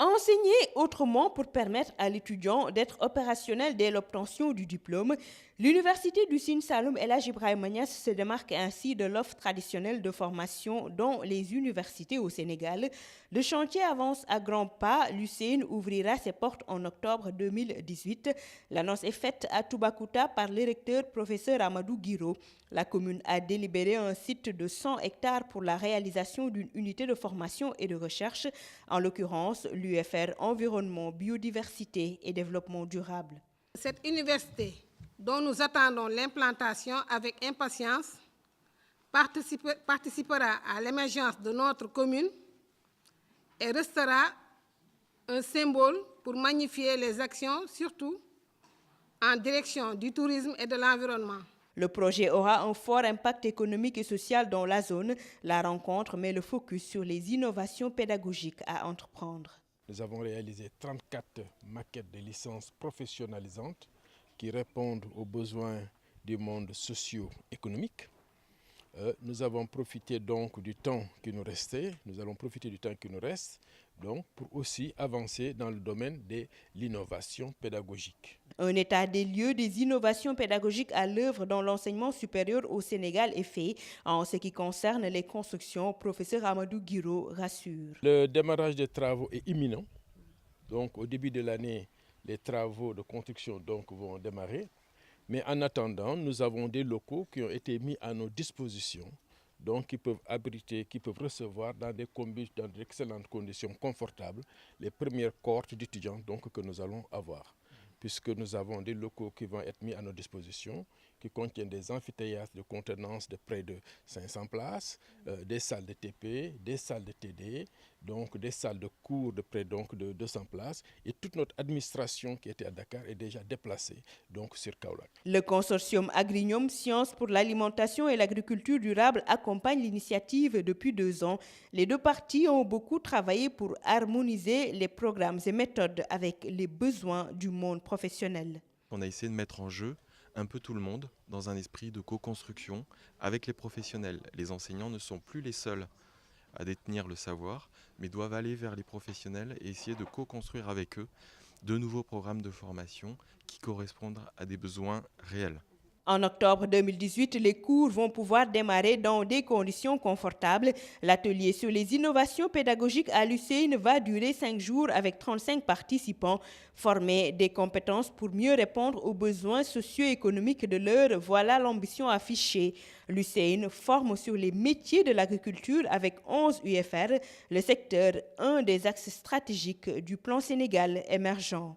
Enseigner autrement pour permettre à l'étudiant d'être opérationnel dès l'obtention du diplôme, l'Université du Sine Saloum El Hadji Ibrahima Niass se démarque ainsi de l'offre traditionnelle de formation dans les universités au Sénégal. Le chantier avance à grands pas. L'UCN ouvrira ses portes en octobre 2018. L'annonce est faite à Toubacouta par le recteur professeur Amadou Guiro. La commune a délibéré un site de 100 hectares pour la réalisation d'une unité de formation et de recherche, en l'occurrence l'UFR Environnement, Biodiversité et Développement durable. Cette université, dont nous attendons l'implantation avec impatience, participera à l'émergence de notre commune et restera un symbole pour magnifier les actions, surtout en direction du tourisme et de l'environnement. Le projet aura un fort impact économique et social dans la zone. La rencontre met le focus sur les innovations pédagogiques à entreprendre. Nous avons réalisé 34 maquettes de licences professionnalisantes qui répondent aux besoins du monde socio-économique. Nous avons profité donc du temps qui nous restait. Nous allons profiter du temps qui nous reste donc pour aussi avancer dans le domaine de l'innovation pédagogique. Un état des lieux des innovations pédagogiques à l'œuvre dans l'enseignement supérieur au Sénégal est fait. En ce qui concerne les constructions, professeur Amadou Guiro rassure. Le démarrage des travaux est imminent. Donc au début de l'année, les travaux de construction donc vont démarrer. Mais en attendant, nous avons des locaux qui ont été mis à nos dispositions, donc qui peuvent abriter, qui peuvent recevoir dans d'excellentes conditions confortables les premières cohortes d'étudiants que nous allons avoir. Puisque nous avons des locaux qui vont être mis à nos dispositions, qui contiennent des amphithéâtres de contenance de près de 500 places, des salles de TP, des salles de TD, donc des salles de cours de près de 200 places. Et toute notre administration qui était à Dakar est déjà déplacée donc sur Kaolack. Le consortium Agrignum Sciences pour l'alimentation et l'agriculture durable accompagne l'initiative depuis 2 ans. Les deux parties ont beaucoup travaillé pour harmoniser les programmes et méthodes avec les besoins du monde professionnel. On a essayé de mettre en jeu un peu tout le monde dans un esprit de co-construction avec les professionnels. Les enseignants ne sont plus les seuls à détenir le savoir, mais doivent aller vers les professionnels et essayer de co-construire avec eux de nouveaux programmes de formation qui correspondent à des besoins réels. En octobre 2018, les cours vont pouvoir démarrer dans des conditions confortables. L'atelier sur les innovations pédagogiques à l'UCN va durer 5 jours avec 35 participants. Former des compétences pour mieux répondre aux besoins socio-économiques de l'heure, voilà l'ambition affichée. L'UCN forme sur les métiers de l'agriculture avec 11 UFR, le secteur un des axes stratégiques du plan Sénégal émergent.